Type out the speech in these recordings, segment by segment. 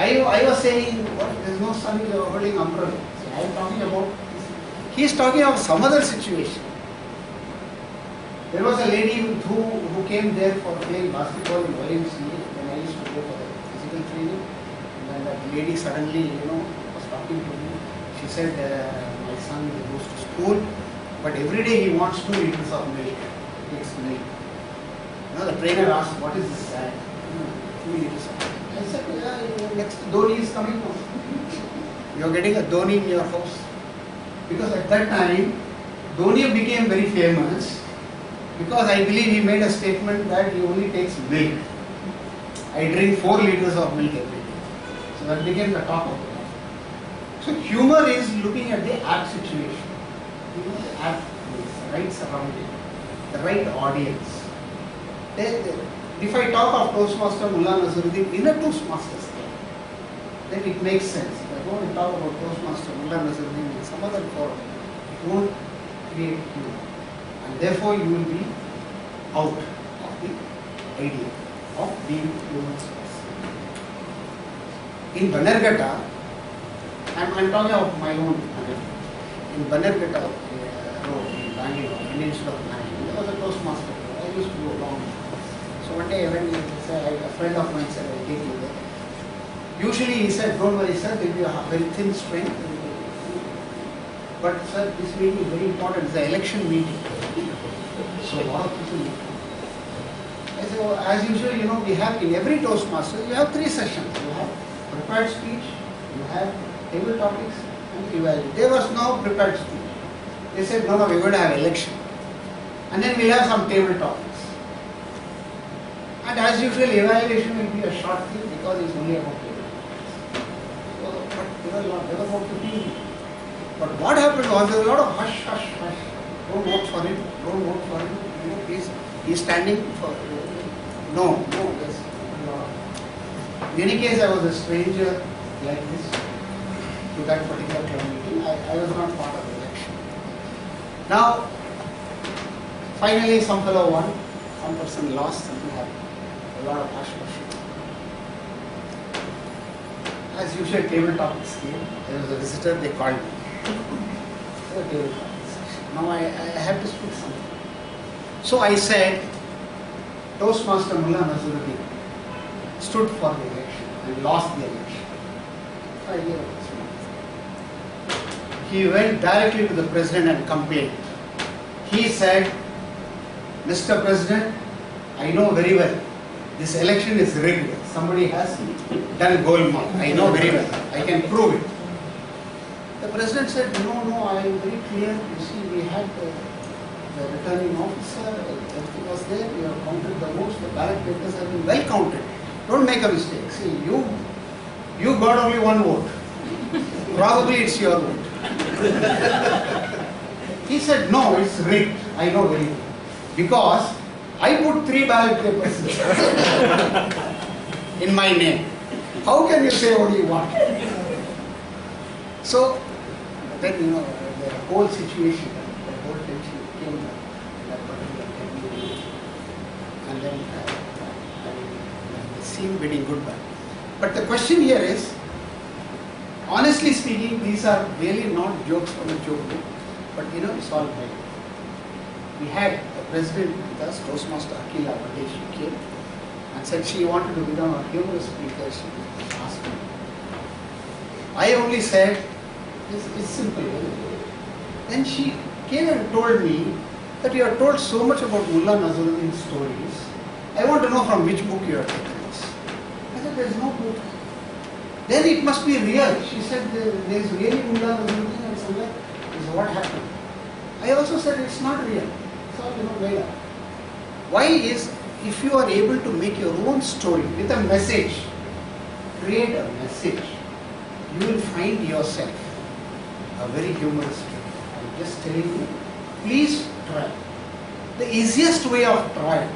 I was saying, what, there is no sun, you are holding umbrella. So I am talking about, he is talking of some other situation. There was a lady who came there for playing basketball in YMCA when I used to go for the physical training. And then that lady suddenly, was talking to me. She said, my son goes to school, but every day he wants 2 liters of milk. He takes milk. The trainer asked, what is this? 2 liters of milk. I said, yeah, next Dhoni is coming now. You are getting a Dhoni in your house. Because at that time, Dhoni became very famous because I believe he made a statement that he only takes milk. I drink 4 liters of milk every day. So that became the talk of the town. So humor is looking at the apt situation. The apt place, the right surrounding, the right audience. If I talk of Toastmaster Mullah Nazaruddin in a Toastmasters club, then it makes sense. If I go and talk about Toastmaster Mullah Nazaruddin in some other forum, it won't create humor. And therefore you will be out of the idea of being humorous. In Banerghatta, I'm talking of my own in Banerghatta road in Bangalore, Peninsula of Bangalore, there was a Toastmaster club. I used to go along. So one day when a friend of mine said, I'll take you there. Usually he said, don't worry sir, there will be a very thin strength. But sir, this meeting is very important. It's an election meeting. So a lot of people need to. I said, well, as usual, we have in every Toastmaster, you have 3 sessions. You have prepared speech, you have table topics, and evaluation. There was no prepared speech. They said, no, we're going to have election. And then we'll have some table topics. And as usual, evaluation will be a short thing because it's only about table topics. So, but there were about 15 people. But what happened was there was a lot of hush, hush, hush. Don't vote for him, don't vote for him. He's standing for, no, there's a lot of. In any case, I was a stranger like this to that particular club meeting. I was not part of the election. Now, finally some fellow won, some person lost, something happened. A lot of hush, hush. As usual, table topics came. There was a visitor, they called me. Now I have to speak something. So I said, Toastmaster Mullah Nazaruddin stood for the election and lost the election. 5 years. He went directly to the president and complained. He said, Mr. President, I know very well, this election is rigged. Somebody has done golmaal. I know very well. I can prove it. The president said, no, I am very clear. You see, we had the returning officer, everything was there. We have counted the votes. The ballot papers have been well counted. Don't make a mistake. See, you got only 1 vote. Probably it's your vote. He said, no, it's rigged. I know very well. Because I put 3 ballot papers in my name. How can you say what you want? So, then the whole situation, the whole tension came in that particular meeting. And then the scene bidding goodbye. But the question here is, honestly speaking, these are really not jokes from a joke book, but it's all right. We had the president with us, Toastmaster Akila Bade, she came and said she wanted to become a humorous speaker. She asked me. I only said, it's simple. Then she came and told me that you have told so much about Mullah Nazaruddin's stories. I want to know from which book you have taken this. I said, there is no book. Then it must be real. She said, there is really Mullah Nazaruddin and somewhere. This is what happened. I also said, it's not real. It's all made up. Why is, if you are able to make your own story with a message, create a message, you will find yourself a very humorous story. I'm just telling you, please try. The easiest way of trying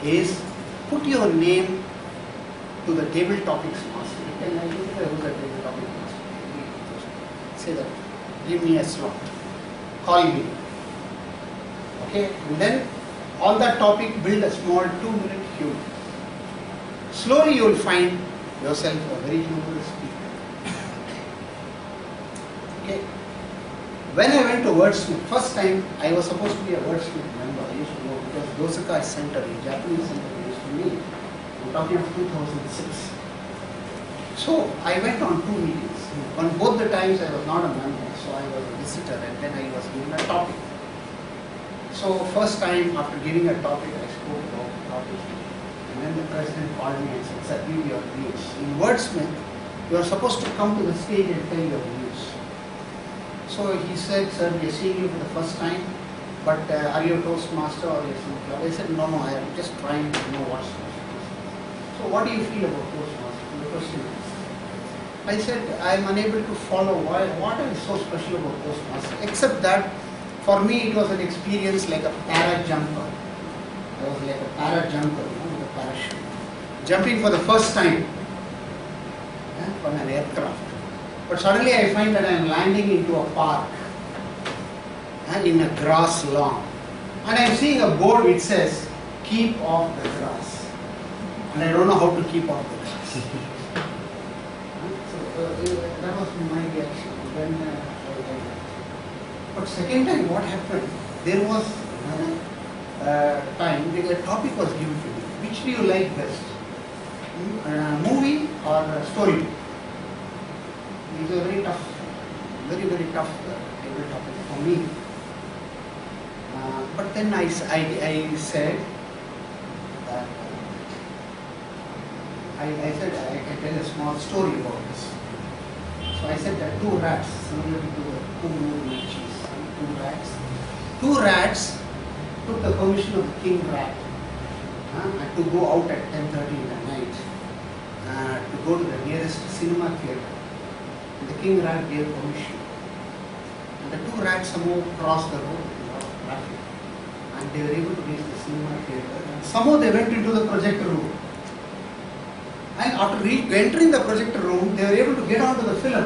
is put your name to the table topics master. You can identify who's the table topic master. Say that, give me a slot, call me. Okay, and then on that topic build a small 2-minute humor. slowly you will find yourself a very humorous speaker. Okay. When I went to Wordsmith, first time I was supposed to be a Wordsmith member. I used to go because Dosaka Center, a Japanese center, we used to meet. I'm talking of 2006. So I went on 2 meetings. On both the times I was not a member, so I was a visitor, and then I was given a topic. So first time after giving a topic, I spoke about the topic. And then the president called me and said, "Sir, give your views. In Wordsmith, you are supposed to come to the stage and tell your views." So he said, "Sir, we are seeing you for the first time, but are you a Toastmaster or are some club?" I said, "No, I am just trying to know what's Toastmaster." "So what do you feel about Toastmaster?" The question is. I said, "I am unable to follow what is so special about Toastmaster, except that for me it was an experience like a para jumper. I was like a para jumper, with a parachute, jumping for the first time from an aircraft. But suddenly I find that I am landing into a park and in a grass lawn. And I am seeing a board which says, 'Keep off the grass.' And I don't know how to keep off the grass." That was my reaction. Then, but second time what happened? There was time, a topic was given to me. Which do you like best? Movie or story? It was a very tough, very tough table topic for me. But then I said that I said I can tell a small story about this. So I said that 2 rats, similar to the 2 movie cheese, 2 rats. 2 rats took the permission of the king rat to go out at 10:30 in the night to go to the nearest cinema theatre. And the king rat gave permission. And the 2 rats somehow crossed the road without traffic. And they were able to reach the cinema theatre. And somehow they went into the projector room. And after entering the projector room, they were able to get onto the film.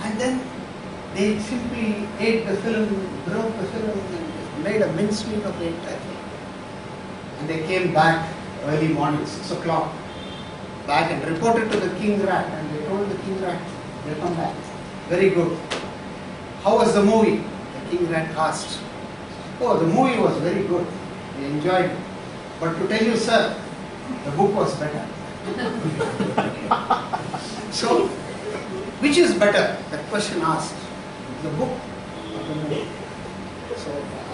And then they simply ate the film, broke the film, and made a mincemeat of the entire thing. And they came back early morning, 6 o'clock, back and reported to the king rat. And they told the king rat, "They'll come back. Very good. How was the movie?" The king rat asked. "Oh, the movie was very good. We enjoyed it. But to tell you, sir, the book was better." So, which is better? That question asked. The book or the movie? So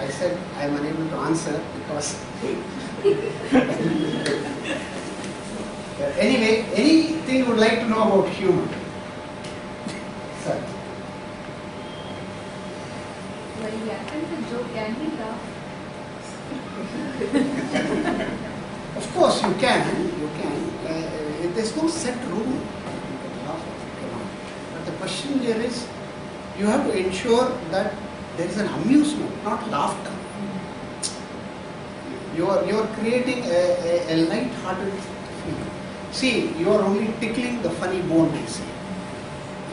I said I am unable to answer because anyway, anything you would like to know about humor? Sir. When he attempts a joke, can he laugh? Of course you can. There's no set rule. You can laugh or you cannot. But the question here is, you have to ensure that there is an amusement, not laughter. You are creating a light-hearted feeling. See, you are only tickling the funny bone, they say.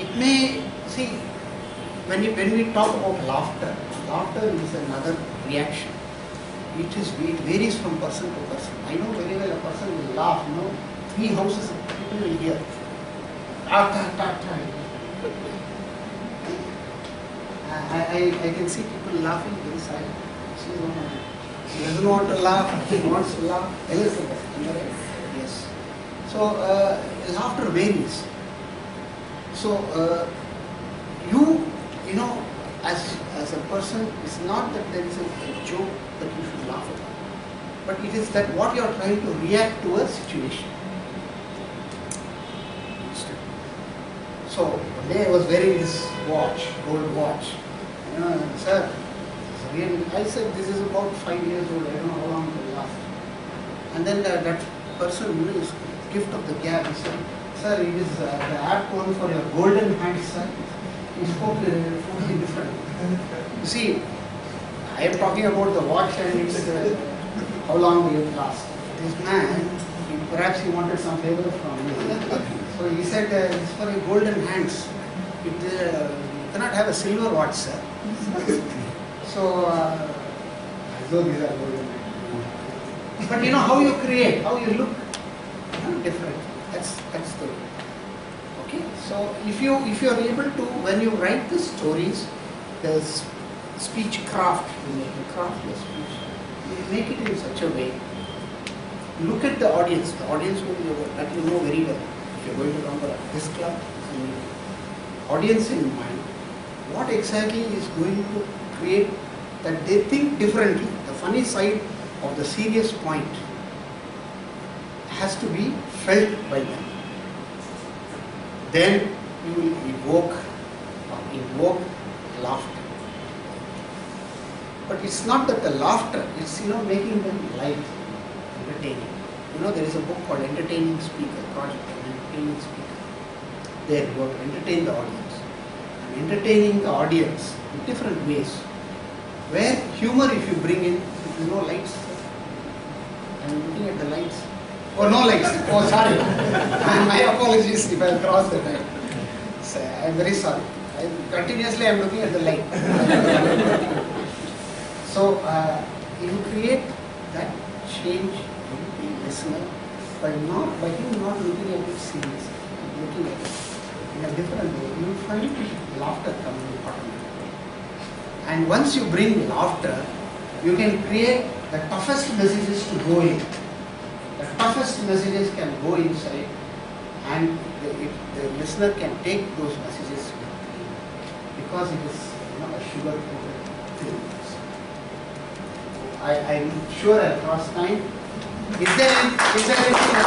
It may, see, when we talk about laughter is another reaction. It varies from person to person. I know very well a person will laugh, 3 houses of people will hear. I can see people laughing very silently. She doesn't want to laugh, she wants to laugh. Yes. So, laughter varies. So, you know, as a person, it's not that there is a joke that you should laugh at, but it is that what you are trying to react to a situation. So, one day I was wearing this watch, gold watch. Sir, really, I said this is about 5 years old, I don't know how long it will last. And then that person, his gift of the gab, he said, "Sir, it is the apt one for your golden hands, sir." He spoke totally different. You see, I am talking about the watch and it's how long will it last. This man, perhaps he wanted some favor from me. So he said, "It's for your golden hands. You cannot have a silver watch, sir." So, as though these are golden hands. But you know how you create, how you look. different. That's the okay. So if you are able to, when you write the stories, the speech craft, you make a craft your speech. You make it in such a way. Look at the audience. The audience that you know very well. If you're going to come to this club, you need audience in mind. What exactly is going to create that they think differently? The funny side of the serious point has to be felt by them. Then you will invoke laughter. But it's not that the laughter, it's making them light, entertaining. There is a book called Entertaining Speaker, Project Entertaining Speaker. There you have to entertain the audience. And entertaining the audience in different ways. Where humor, if you bring in, if no lights, I'm looking at the lights. Oh, no lights. Oh, sorry. My apologies if I crossed the line. So, I'm very sorry. Continuously I'm looking at the light. So, you create that change in the listener by him not looking at it seriously, looking at it in a different way. You find laughter coming automatically. And once you bring laughter, you can create the toughest messages to go in. The toughest messages can go inside, and the listener can take those messages because it is a sugar-coated film. I'm sure I'll cross time. Is there anything?